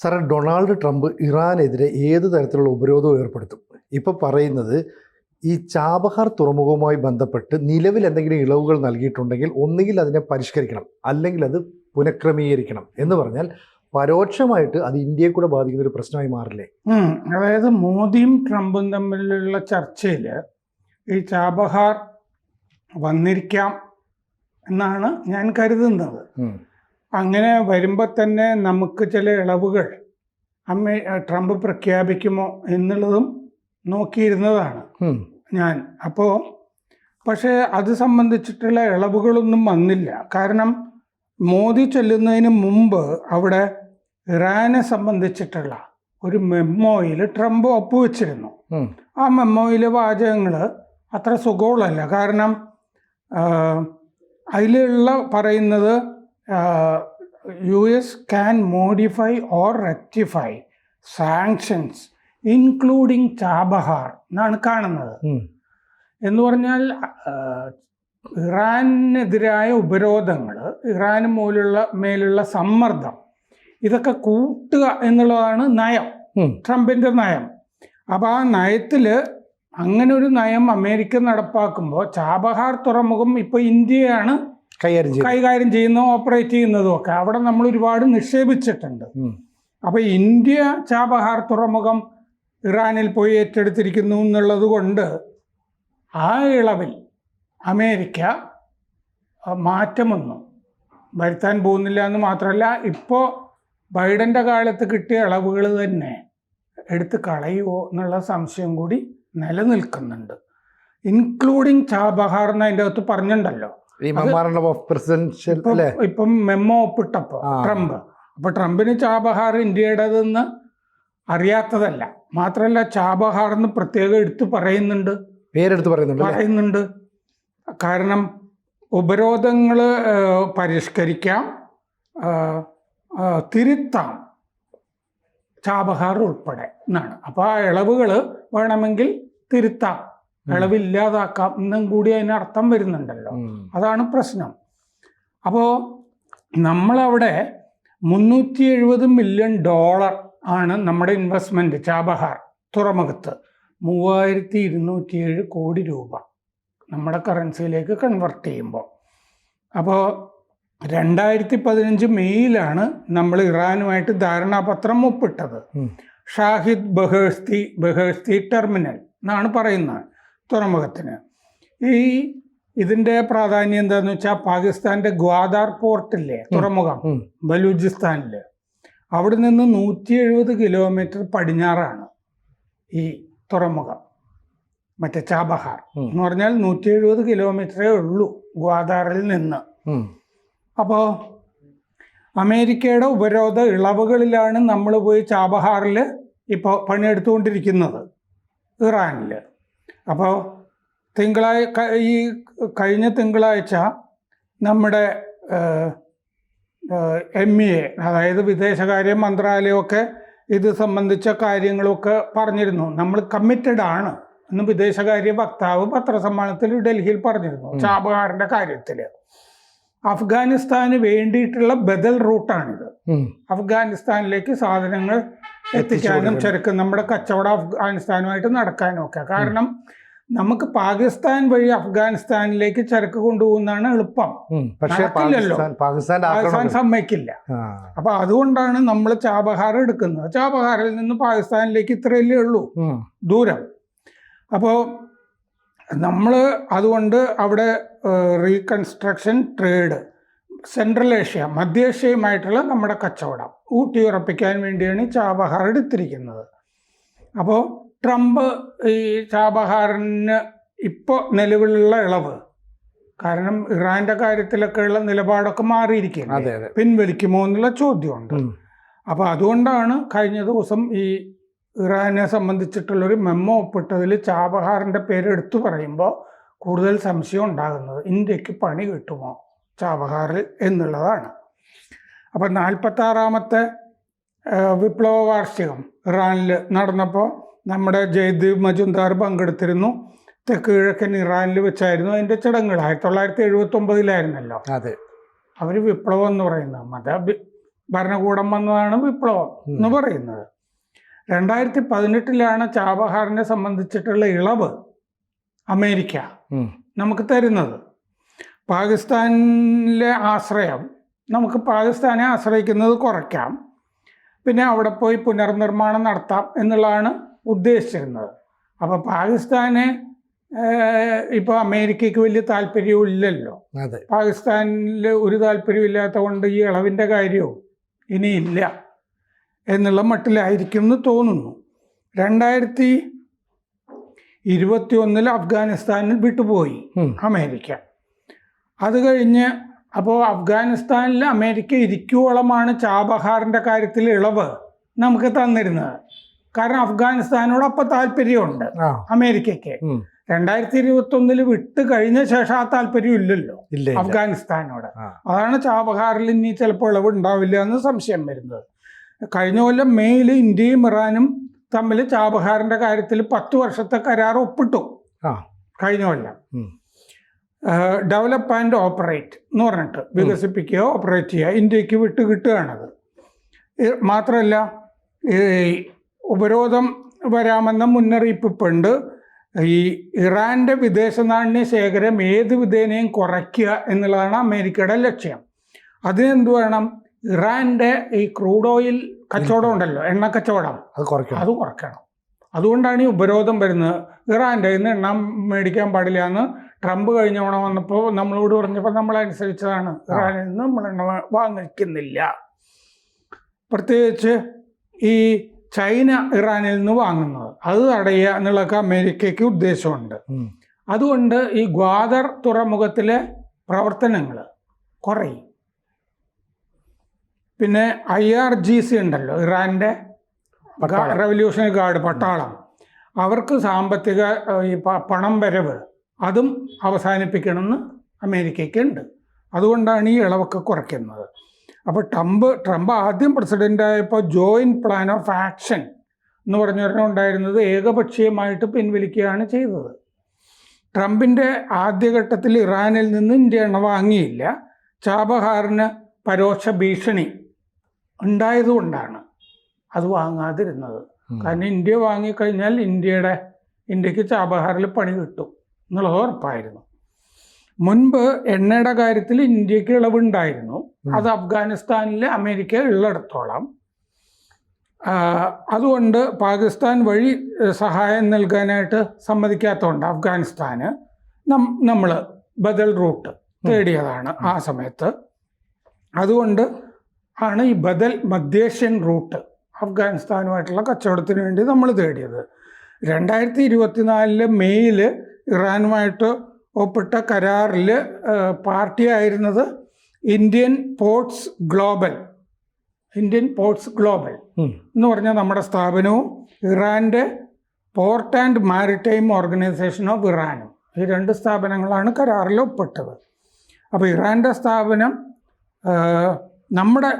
സാറേ, Donald Trump ഇറാനെതിരെ ഏത് തരത്തിലുള്ള ഉപരോധവും ഏർപ്പെടുത്തും. ഇപ്പോൾ പറയുന്നത് ഈ ചാബഹാർ തുറമുഖവുമായി ബന്ധപ്പെട്ട് നിലവിൽ എന്തെങ്കിലും ഇളവുകൾ നൽകിയിട്ടുണ്ടെങ്കിൽ ഒന്നുകിൽ അതിനെ പരിഷ്കരിക്കണം, അല്ലെങ്കിൽ അത് പുനഃക്രമീകരിക്കണം എന്ന് പറഞ്ഞാൽ പരോക്ഷമായിട്ട് അത് ഇന്ത്യയെ കൂടെ ബാധിക്കുന്ന ഒരു പ്രശ്നമായി മാറില്ലേ? അതായത് മോദിയും ട്രംപും തമ്മിലുള്ള ചർച്ചയിൽ ഈ ചാബഹാർ വന്നിരിക്കാം എന്നാണ് ഞാൻ കരുതുന്നത്. അങ്ങനെ വരുമ്പോൾ തന്നെ നമുക്ക് ചില ഇളവുകൾ ട്രംപ് പ്രഖ്യാപിക്കുമോ എന്നുള്ളതും നോക്കിയിരുന്നതാണ് ഞാൻ. പക്ഷേ അത് സംബന്ധിച്ചിട്ടുള്ള ഇളവുകളൊന്നും വന്നില്ല. കാരണം മോദി ചെല്ലുന്നതിന് മുമ്പ് അവിടെ ഇറാനെ സംബന്ധിച്ചിട്ടുള്ള ഒരു മെമ്മോയിൽ ട്രംപ് ഒപ്പുവെച്ചിരുന്നു. ആ മെമ്മോയിലെ വാചകങ്ങൾ അത്ര സുഖമുള്ളല്ല. കാരണം അതിലുള്ള പറയുന്നത് US can modify or rectify sanctions including Chabahar എന്നാണ് കാണുന്നത്. എന്ന് പറഞ്ഞാൽ ഇറാനെതിരായ ഉപരോധങ്ങൾ, ഇറാന് മേലുള്ള സമ്മർദ്ദം, ഇതൊക്കെ കൂട്ടുക എന്നുള്ളതാണ് നയം, ട്രംപിൻ്റെ നയം. അപ്പോൾ ആ നയത്തിൽ അങ്ങനെ ഒരു നയം അമേരിക്ക നടപ്പാക്കുമ്പോൾ ചാബഹാർ തുറമുഖം ഇപ്പോൾ ഇന്ത്യയാണ് കൈകാര്യം ചെയ്യുന്നതും ഓപ്പറേറ്റ് ചെയ്യുന്നതും ഒക്കെ. അവിടെ നമ്മൾ ഒരുപാട് നിക്ഷേപിച്ചിട്ടുണ്ട്. അപ്പോൾ ഇന്ത്യ ചാബഹാർ തുറമുഖം ഇറാനിൽ പോയി ഏറ്റെടുത്തിരിക്കുന്നു എന്നുള്ളത് കൊണ്ട് ആ ഇളവിൽ അമേരിക്ക മാറ്റമൊന്നും വരുത്താൻ പോകുന്നില്ല എന്ന് മാത്രമല്ല, ഇപ്പോൾ ബൈഡൻ്റെ കാലത്ത് കിട്ടിയ ഇളവുകൾ തന്നെ എടുത്ത് കളയുമോ എന്നുള്ള സംശയം കൂടി നിലനിൽക്കുന്നുണ്ട്. ഇൻക്ലൂഡിങ് ചാബഹാർ എന്ന് അതിൻ്റെ അകത്ത് പറഞ്ഞിട്ടുണ്ടല്ലോ. ഇപ്പം മെമ്മോ ഒപ്പിട്ടപ്പോ ട്രംപ്, അപ്പൊ ട്രംപിന് ചാബഹാർ ഇന്ത്യയുടേതെന്ന് അറിയാത്തതല്ല. മാത്രമല്ല ചാബഹാർ എന്ന് പ്രത്യേകം എടുത്ത് പറയുന്നുണ്ട്. കാരണം ഉപരോധങ്ങൾ പരിഷ്കരിക്കാം, തിരുത്താം, ചാബഹാർ ഉൾപ്പെടെ എന്നാണ്. അപ്പോൾ ആ ഇളവുകൾ വേണമെങ്കിൽ തിരുത്താം, ഇളവില്ലാതാക്കാം എന്നും കൂടി അതിനർത്ഥം വരുന്നുണ്ടല്ലോ. അതാണ് പ്രശ്നം. അപ്പോൾ നമ്മളവിടെ $370 മില്യൺ ആണ് നമ്മുടെ ഇൻവെസ്റ്റ്മെൻറ്റ് ചാബഹാർ തുറമുഖത്ത്. 3207 കോടി രൂപ നമ്മുടെ കറൻസിയിലേക്ക് കൺവെർട്ട് ചെയ്യുമ്പോൾ. അപ്പോൾ 2015 മെയ്യിലാണ് നമ്മൾ ഇറാനുമായിട്ട് ധാരണാപത്രം ഒപ്പിട്ടത്. ഷാഹിദ് ബഹേഴ്സ്തി ടെർമിനൽ എന്നാണ് പറയുന്നത് തുറമുഖത്തിന്. ഇതിൻ്റെ പ്രാധാന്യം എന്താണെന്ന് വെച്ചാൽ പാകിസ്ഥാൻ്റെ ഗ്വാദാർ പോർട്ടില്ലേ തുറമുഖം, ബലൂചിസ്ഥാനിൽ, അവിടെ നിന്ന് 170 കിലോമീറ്റർ പടിഞ്ഞാറാണ് ഈ തുറമുഖം, മറ്റേ ചാബഹാർ എന്ന് പറഞ്ഞാൽ 170 കിലോമീറ്ററേ ഉള്ളൂ ഗ്വാദാറിൽ നിന്ന്. അപ്പോൾ അമേരിക്കയുടെ ഉപരോധ ഇളവുകളിലാണ് നമ്മൾ പോയി ചാബഹാറിൽ ഇപ്പോൾ പണിയെടുത്തുകൊണ്ടിരിക്കുന്നത് ഇറാനിൽ. അപ്പോൾ ഈ കഴിഞ്ഞ തിങ്കളാഴ്ച നമ്മുടെ MEA, അതായത് വിദേശകാര്യ മന്ത്രാലയമൊക്കെ ഇത് സംബന്ധിച്ച കാര്യങ്ങളൊക്കെ പറഞ്ഞിരുന്നു. നമ്മൾ കമ്മിറ്റഡ് ആണ് എന്ന് വിദേശകാര്യ വക്താവ് പത്രസമ്മേളനത്തിൽ ഡൽഹിയിൽ പറഞ്ഞിരുന്നു. ചാബഹാറിൻ്റെ കാര്യത്തിൽ അഫ്ഗാനിസ്ഥാന് വേണ്ടിയിട്ടുള്ള ബദൽ റൂട്ടാണിത്. അഫ്ഗാനിസ്ഥാനിലേക്ക് സാധനങ്ങൾ എത്തിക്കാനും ചരക്ക് നമ്മുടെ കച്ചവടം അഫ്ഗാനിസ്ഥാനുമായിട്ട് നടക്കാനും ഒക്കെ. കാരണം നമുക്ക് പാകിസ്ഥാൻ വഴി അഫ്ഗാനിസ്ഥാനിലേക്ക് ചരക്ക് കൊണ്ടുപോകുന്നതാണ് എളുപ്പം. പാകിസ്ഥാൻ സമ്മതിക്കില്ല. അപ്പൊ അതുകൊണ്ടാണ് നമ്മൾ ചാബഹാർ എടുക്കുന്നത്. ചാബഹാറിൽ നിന്ന് പാകിസ്ഥാനിലേക്ക് ഇത്രയല്ലേ ഉള്ളൂ ദൂരം. അപ്പോൾ നമ്മൾ അതുകൊണ്ട് അവിടെ റീകൺസ്ട്രക്ഷൻ, ട്രേഡ്, സെൻട്രൽ ഏഷ്യ, മധ്യേഷ്യയുമായിട്ടുള്ള നമ്മുടെ കച്ചവടം ഊട്ടിയുറപ്പിക്കാൻ വേണ്ടിയാണ് ഈ ചാബഹാർ എടുത്തിരിക്കുന്നത്. അപ്പോൾ ട്രംപ് ഈ ചാബഹാറിന് ഇപ്പോൾ നിലവിലുള്ള ഇളവ്, കാരണം ഇറാൻ്റെ കാര്യത്തിലൊക്കെയുള്ള നിലപാടൊക്കെ മാറിയിരിക്കുകയാണ്, പിൻവലിക്കുമോ എന്നുള്ള ചോദ്യമുണ്ട്. അപ്പോൾ അതുകൊണ്ടാണ് കഴിഞ്ഞ ദിവസം ഈ ഇറാനെ സംബന്ധിച്ചിട്ടുള്ളൊരു മെമ്മോ ഒപ്പിട്ടതിൽ ചാബഹാറിൻ്റെ പേര് എടുത്തു പറയുമ്പോൾ കൂടുതൽ സംശയം ഉണ്ടാകുന്നത് ഇന്ത്യക്ക് പണി കിട്ടുമോ ചാബഹാറിൽ എന്നുള്ളതാണ്. അപ്പം 46ാമത്തെ വിപ്ലവ വാർഷികം ഇറാനിൽ നടന്നപ്പോൾ നമ്മുടെ ജയ്ദീപ് മജുംദാർ പങ്കെടുത്തിരുന്നു. തെക്ക് കിഴക്കൻ ഇറാനിൽ വെച്ചായിരുന്നു അതിൻ്റെ ചടങ്ങുകൾ. 1979-ലായിരുന്നല്ലോ അവർ വിപ്ലവം എന്ന് പറയുന്നത്. ഭരണകൂടം വന്നതാണ് വിപ്ലവം എന്ന് പറയുന്നത്. 2018 ചാബഹാറിനെ സംബന്ധിച്ചിട്ടുള്ള ഇളവ് അമേരിക്ക നമുക്ക് തരുന്നത്. പാകിസ്ഥാനിലെ ആശ്രയം നമുക്ക് പാകിസ്ഥാനെ ആശ്രയിക്കുന്നത് കുറയ്ക്കാം, പിന്നെ അവിടെ പോയി പുനർനിർമ്മാണം നടത്താം എന്നുള്ളതാണ് ഉദ്ദേശിച്ചിരുന്നത്. അപ്പോൾ പാകിസ്ഥാനെ ഇപ്പോൾ അമേരിക്കയ്ക്ക് വലിയ താല്പര്യമില്ലല്ലോ. പാകിസ്ഥാനിൽ ഒരു താല്പര്യമില്ലാത്ത കൊണ്ട് ഈ ഇളവിൻ്റെ കാര്യവും ഇനിയില്ല എന്നുള്ള മട്ടിലായിരിക്കും എന്ന് തോന്നുന്നു. 2021 അഫ്ഗാനിസ്ഥാനിൽ വിട്ടുപോയി അമേരിക്ക. അത് കഴിഞ്ഞ് അപ്പോൾ അഫ്ഗാനിസ്ഥാനിൽ അമേരിക്ക ഇരിക്കുവോളമാണ് ചാബഹാറിൻ്റെ കാര്യത്തിൽ ഇളവ് നമുക്ക് തന്നിരുന്നത്. കാരണം അഫ്ഗാനിസ്ഥാനോട് അപ്പം താല്പര്യമുണ്ട് അമേരിക്കയ്ക്ക്. 2021 വിട്ട് കഴിഞ്ഞ ശേഷം ആ താല്പര്യം ഇല്ലല്ലോ അഫ്ഗാനിസ്ഥാനോട്. അതാണ് ചാബഹാറിൽ ഇനി ചിലപ്പോൾ ഇളവ് ഉണ്ടാവില്ല എന്ന് സംശയം വരുന്നത്. കഴിഞ്ഞ കൊല്ലം മെയ്യിൽ ഇന്ത്യയും ഇറാനും തമ്മിൽ ചാബഹാറിൻ്റെ കാര്യത്തിൽ 10 വർഷത്തെ കരാർ ഒപ്പിട്ടു. കഴിഞ്ഞ കൊല്ലം ഡെവലപ്പ് ആൻഡ് ഓപ്പറേറ്റ് എന്ന് പറഞ്ഞിട്ട് വികസിപ്പിക്കുക, ഓപ്പറേറ്റ് ചെയ്യുക, ഇന്ത്യക്ക് വിട്ട് കിട്ടുകയാണത്. മാത്രമല്ല ഉപരോധം വരാമെന്ന മുന്നറിയിപ്പ് ഇപ്പം ഉണ്ട്. ഈ ഇറാൻ്റെ വിദേശ നാണ്യ ശേഖരം ഏത് വിധേനയും കുറയ്ക്കുക എന്നുള്ളതാണ് അമേരിക്കയുടെ ലക്ഷ്യം. അതിനെന്ത് വേണം? ഇറാൻ്റെ ഈ ക്രൂഡ് ഓയിൽ കച്ചവടം ഉണ്ടല്ലോ, എണ്ണ കച്ചവടം, അത് കുറയ്ക്കണം. അതുകൊണ്ടാണ് ഈ ഉപരോധം വരുന്നത്. ഇറാൻ്റെ ഇന്ന് എണ്ണ മേടിക്കാൻ പാടില്ല എന്ന് ട്രംപ് കഴിഞ്ഞ തവണ വന്നപ്പോൾ നമ്മളോട് പറഞ്ഞപ്പോൾ നമ്മളനുസരിച്ചതാണ്. ഇറാനിൽ നിന്ന് നമ്മൾ എണ്ണ വാങ്ങിക്കുന്നില്ല. പ്രത്യേകിച്ച് ഈ ചൈന ഇറാനിൽ നിന്ന് വാങ്ങുന്നത് അത് തടയുക എന്നുള്ളതൊക്കെ അമേരിക്കയ്ക്ക് ഉദ്ദേശമുണ്ട്. അതുകൊണ്ട് ഈ ഗ്വാദർ തുറമുഖത്തിലെ പ്രവർത്തനങ്ങൾ കുറയും. പിന്നെ IRGC ഉണ്ടല്ലോ, ഇറാൻ്റെ റവല്യൂഷണറി ഗാർഡ് പട്ടാളം, അവർക്ക് സാമ്പത്തിക ഈ പണം വരവ് അതും അവസാനിപ്പിക്കണമെന്ന് അമേരിക്കയ്ക്ക് ഉണ്ട്. അതുകൊണ്ടാണ് ഈ ഇളവൊക്കെ കുറയ്ക്കുന്നത്. അപ്പോൾ ട്രംപ് ആദ്യം പ്രസിഡൻ്റായപ്പോൾ ജോയിൻറ്റ് പ്ലാൻ ഓഫ് ആക്ഷൻ എന്ന് പറഞ്ഞിട്ടുണ്ടായിരുന്നത് ഏകപക്ഷീയമായിട്ട് പിൻവലിക്കുകയാണ് ചെയ്തത്. ട്രംപിൻ്റെ ആദ്യഘട്ടത്തിൽ ഇറാനിൽ നിന്ന് ഇന്ത്യ എണ്ണ വാങ്ങിയില്ല. ചാബഹാറിന് പരോക്ഷ ഭീഷണി ഉണ്ടായതുകൊണ്ടാണ് അത് വാങ്ങാതിരുന്നത്. കാരണം ഇന്ത്യ വാങ്ങിക്കഴിഞ്ഞാൽ ഇന്ത്യക്ക് ചാബഹാറിൽ പണി കിട്ടും എന്നുള്ളത് ഉറപ്പായിരുന്നു. മുൻപ് എണ്ണയുടെ കാര്യത്തിൽ ഇന്ത്യക്ക് ഇളവുണ്ടായിരുന്നു. അത് അഫ്ഗാനിസ്ഥാനിൽ അമേരിക്ക ഉള്ളിടത്തോളം. അതുകൊണ്ട് പാകിസ്ഥാൻ വഴി സഹായം നൽകാനായിട്ട് സമ്മതിക്കാത്തതുകൊണ്ട് അഫ്ഗാനിസ്ഥാന് നമ്മൾ ബദൽ റൂട്ട് തേടിയതാണ് ആ സമയത്ത്. അതുകൊണ്ട് ആണ് ഈ ബദൽ മധ്യേഷ്യൻ റൂട്ട് അഫ്ഗാനിസ്ഥാനുമായിട്ടുള്ള കച്ചവടത്തിന് വേണ്ടി നമ്മൾ തേടിയത്. 2024 മെയ്യിൽ ഇറാനുമായിട്ട് ഒപ്പിട്ട കരാറിൽ പാർട്ടിയായിരുന്നത് ഇന്ത്യൻ പോർട്സ് ഗ്ലോബൽ എന്ന് പറഞ്ഞാൽ നമ്മുടെ സ്ഥാപനവും ഇറാൻ്റെ port and maritime organisation of ഇറാനും, ഈ 2 സ്ഥാപനങ്ങളാണ് കരാറിൽ ഒപ്പിട്ടത്. അപ്പോൾ ഇറാൻ്റെ സ്ഥാപനം നമ്മുടെ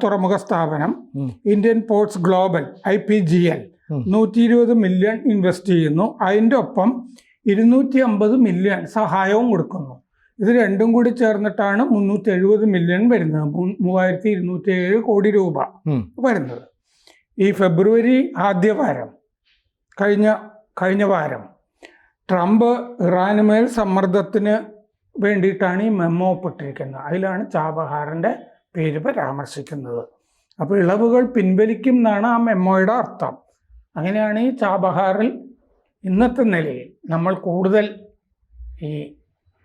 തുറമുഖ സ്ഥാപനം Indian ports global IPGL 120 million invest ചെയ്യുന്നു. അതിൻ്റെ ഒപ്പം 250 മില്യൺ സഹായവും കൊടുക്കുന്നു. ഇത് രണ്ടും കൂടി ചേർന്നിട്ടാണ് 370 മില്യൺ വരുന്നത്, 3207 കോടി രൂപ വരുന്നത്. ഈ ഫെബ്രുവരി ആദ്യവാരം കഴിഞ്ഞ വാരം ട്രംപ് ഇറാനുമേൽ സമ്മർദ്ദത്തിന് വേണ്ടിയിട്ടാണ് ഈ മെമ്മോ ഒപ്പിട്ടിരിക്കുന്നത്. അതിലാണ് ചാബഹാറിൻ്റെ പേര് പരാമർശിക്കുന്നത്. അപ്പോൾ ഇളവുകൾ പിൻവലിക്കും എന്നാണ് ആ മെമ്മോയുടെ അർത്ഥം. അങ്ങനെയാണ് ഈ ചാബഹാറിൽ ഇന്നത്തെ നിലയിൽ നമ്മൾ കൂടുതൽ ഈ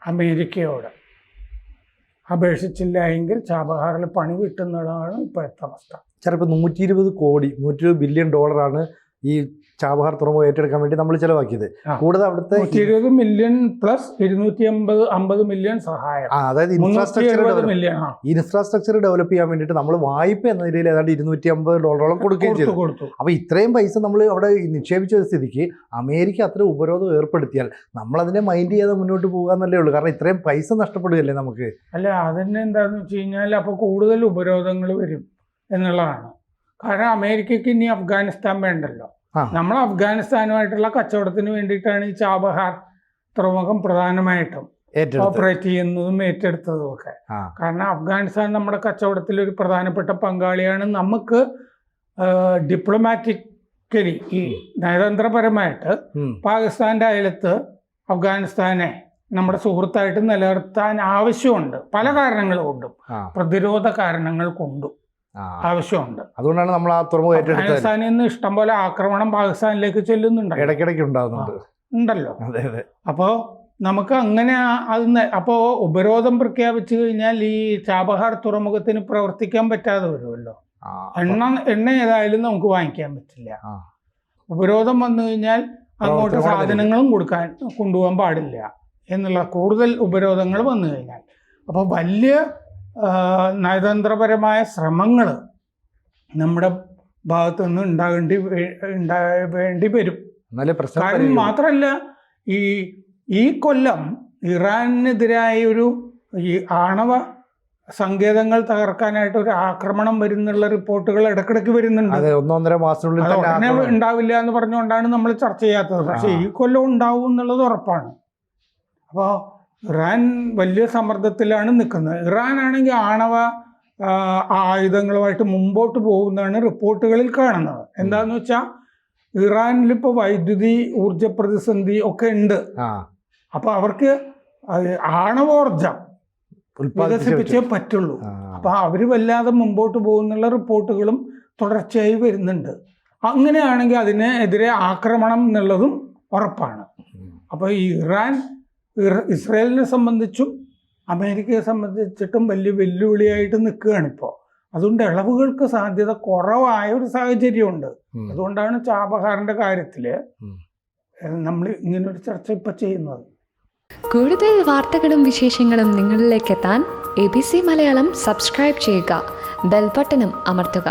അമേരിക്കയോട് അപേക്ഷിച്ചില്ല എങ്കിൽ ചാബഹാറിൽ പണി കിട്ടുന്നതാണ് ഇപ്പോഴത്തെ അവസ്ഥ. ചിലപ്പോൾ 120 ബില്യൺ ഡോളറാണ് ഈ ചാബഹാർ തുറമുഖം ഏറ്റെടുക്കാൻ വേണ്ടി നമ്മൾ ചിലവാക്കിയത്. കൂടുതൽ അവിടുത്തെ 120 മില്യൺ പ്ലസ് 250 മില്യൺ സഹായം, അതായത് ഇൻഫ്രാസ്ട്രക്ചർ ഡെവലപ്പ് ചെയ്യാൻ വേണ്ടിയിട്ട് നമ്മൾ വായ്പ എന്ന നിലയിൽ ഏതാണ്ട് $250 കൊടുക്കുകയും ചെയ്തു. അപ്പോൾ ഇത്രയും പൈസ നമ്മൾ അവിടെ നിക്ഷേപിച്ച സ്ഥിതിക്ക് അമേരിക്ക അത്ര ഉപരോധം ഏർപ്പെടുത്തിയാൽ നമ്മൾ അതിനെ മൈൻഡ് ചെയ്യാതെ മുന്നോട്ട് പോകാന്നല്ലേ ഉള്ളൂ. കാരണം ഇത്രയും പൈസ നഷ്ടപ്പെടുകയല്ലേ നമുക്ക്. അല്ല, അതിന് എന്താണെന്ന് വെച്ച് കഴിഞ്ഞാൽ അപ്പോൾ കൂടുതൽ ഉപരോധങ്ങൾ വരും എന്നുള്ളതാണ്. കാരണം അമേരിക്കയ്ക്ക് ഇനി അഫ്ഗാനിസ്ഥാൻ വേണ്ടല്ലോ. നമ്മൾ അഫ്ഗാനിസ്ഥാനുമായിട്ടുള്ള കച്ചവടത്തിന് വേണ്ടിയിട്ടാണ് ഈ ചാബഹാർ തുറമുഖം പ്രധാനമായിട്ടും ഓപ്പറേറ്റ് ചെയ്യുന്നതും ഏറ്റെടുത്തതും ഒക്കെ. കാരണം അഫ്ഗാനിസ്ഥാൻ നമ്മുടെ കച്ചവടത്തിൽ ഒരു പ്രധാനപ്പെട്ട പങ്കാളിയാണ്. നമുക്ക് ഡിപ്ലോമാറ്റിക്കലി ഈ നയതന്ത്രപരമായിട്ട് പാകിസ്ഥാൻ്റെ അയലത്ത് അഫ്ഗാനിസ്ഥാനെ നമ്മുടെ സുഹൃത്തായിട്ട് നിലനിർത്താൻ ആവശ്യമുണ്ട്. പല കാരണങ്ങൾ കൊണ്ടും, പ്രതിരോധ കാരണങ്ങൾ കൊണ്ടും ആവശ്യമുണ്ട്. അതുകൊണ്ടാണ് നമ്മൾ ആ തുറമുഖം ഏറ്റെടുത്തത്. അഫ്ഗാനിസ്ഥാനിൽ നിന്ന് ഇഷ്ടംപോലെ ആക്രമണം പാകിസ്ഥാനിലേക്ക് ചെല്ലുന്നുണ്ട്, ഇടയ്ക്കിടയ്ക്ക് ഉണ്ടാകുന്നുണ്ടല്ലോ. അപ്പോൾ നമുക്ക് അങ്ങനെ അപ്പോൾ ഉപരോധം പ്രഖ്യാപിച്ചു കഴിഞ്ഞാൽ ഈ ചാബഹാർ തുറമുഖത്തിന് പ്രവർത്തിക്കാൻ പറ്റാതെ വരുമല്ലോ. എണ്ണ ഏതായാലും നമുക്ക് വാങ്ങിക്കാൻ പറ്റില്ല. ഉപരോധം വന്നു കഴിഞ്ഞാൽ അങ്ങോട്ട് സാധനങ്ങളും കൊണ്ടുപോകാൻ പാടില്ല എന്നുള്ള കൂടുതൽ ഉപരോധങ്ങൾ വന്നു കഴിഞ്ഞാൽ, അപ്പോൾ വലിയ നയതന്ത്രപരമായ ശ്രമങ്ങൾ നമ്മുടെ ഭാഗത്തു നിന്ന് വേണ്ടി വരും. കാരണം മാത്രമല്ല, ഈ കൊല്ലം ഇറാനെതിരായ ഈ ആണവ സങ്കേതങ്ങൾ തകർക്കാനായിട്ട് ഒരു ആക്രമണം വരുന്നുള്ള റിപ്പോർട്ടുകൾ ഇടയ്ക്കിടയ്ക്ക് വരുന്നുണ്ട്. 1-1.5 മാസത്തിനുള്ളിൽ ഉടനെ ഉണ്ടാവില്ല എന്ന് പറഞ്ഞുകൊണ്ടാണ് നമ്മൾ ചർച്ച ചെയ്യാത്തത്. പക്ഷെ ഈ കൊല്ലം ഉണ്ടാവും എന്നുള്ളത് ഉറപ്പാണ്. അപ്പോൾ ഇറാൻ വലിയ സമ്മർദ്ദത്തിലാണ് നിൽക്കുന്നത്. ഇറാൻ ആണെങ്കിൽ ആണവ ആയുധങ്ങളുമായിട്ട് മുമ്പോട്ട് പോകുന്നതാണ് റിപ്പോർട്ടുകളിൽ കാണുന്നത്. എന്താണെന്ന് വെച്ചാൽ ഇറാനിലിപ്പോൾ വൈദ്യുതി ഊർജ പ്രതിസന്ധി ഒക്കെ ഉണ്ട്. അപ്പോൾ അവർക്ക് ആണവോർജം വികസിപ്പിച്ചേ പറ്റുള്ളൂ. അപ്പോൾ അവർ വല്ലാതെ മുമ്പോട്ട് പോകുന്നുള്ള റിപ്പോർട്ടുകളും തുടർച്ചയായി വരുന്നുണ്ട്. അങ്ങനെയാണെങ്കിൽ അതിനെതിരെ ആക്രമണം എന്നുള്ളതും ഉറപ്പാണ്. അപ്പോൾ ഈ ഇസ്രായേലിനെ സംബന്ധിച്ചും അമേരിക്കയെ സംബന്ധിച്ചിട്ടും വലിയ വെല്ലുവിളിയായിട്ട് നിൽക്കുകയാണിപ്പോൾ. അതുകൊണ്ട് ഇളവുകൾക്ക് സാധ്യത കുറവായ ഒരു സാഹചര്യമുണ്ട്. അതുകൊണ്ടാണ് ചാബഹാറിൻ്റെ കാര്യത്തിൽ നമ്മൾ ഇങ്ങനൊരു ചർച്ച ഇപ്പം ചെയ്യുന്നത്. കൂടുതൽ വാർത്തകളും വിശേഷങ്ങളും നിങ്ങളിലേക്ക് എത്താൻ ABC മലയാളം സബ്സ്ക്രൈബ് ചെയ്യുക, ബെൽ ബട്ടണും അമർത്തുക.